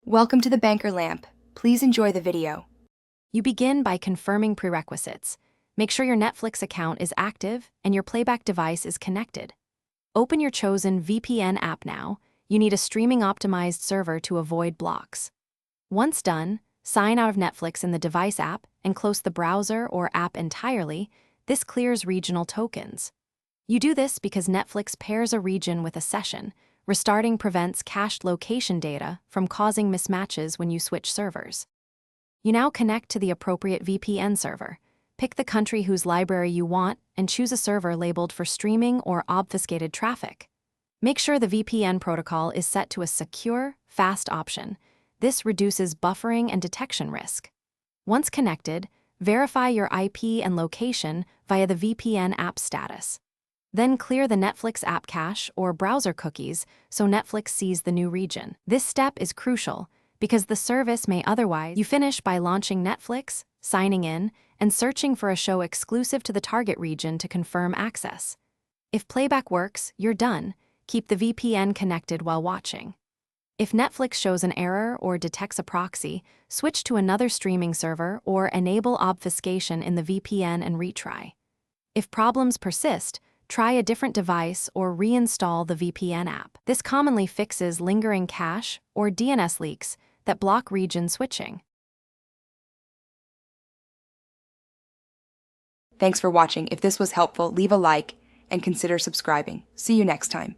Welcome to the Banker Lamp. Please enjoy the video. You begin by confirming prerequisites. Make sure your Netflix account is active and your playback device is connected. Open your chosen VPN app now. You need a streaming-optimized server to avoid blocks. Once done, sign out of Netflix in the device app and close the browser or app entirely. This clears regional tokens. You do this because Netflix pairs a region with a session. Restarting prevents cached location data from causing mismatches when you switch servers. You now connect to the appropriate VPN server. Pick the country whose library you want and choose a server labeled for streaming or obfuscated traffic. Make sure the VPN protocol is set to a secure, fast option. This reduces buffering and detection risk. Once connected, verify your IP and location via the VPN app status. Then clear the Netflix app cache or browser cookies so Netflix sees the new region. This step is crucial because the service may otherwise. You finish by launching Netflix, signing in, and searching for a show exclusive to the target region to confirm access. If playback works, you're done. Keep the VPN connected while watching. If Netflix shows an error or detects a proxy, switch to another streaming server or enable obfuscation in the VPN and retry. If problems persist, try a different device or reinstall the VPN app. This commonly fixes lingering cache or DNS leaks that block region switching. Thanks for watching. If this was helpful, leave a like and consider subscribing. See you next time.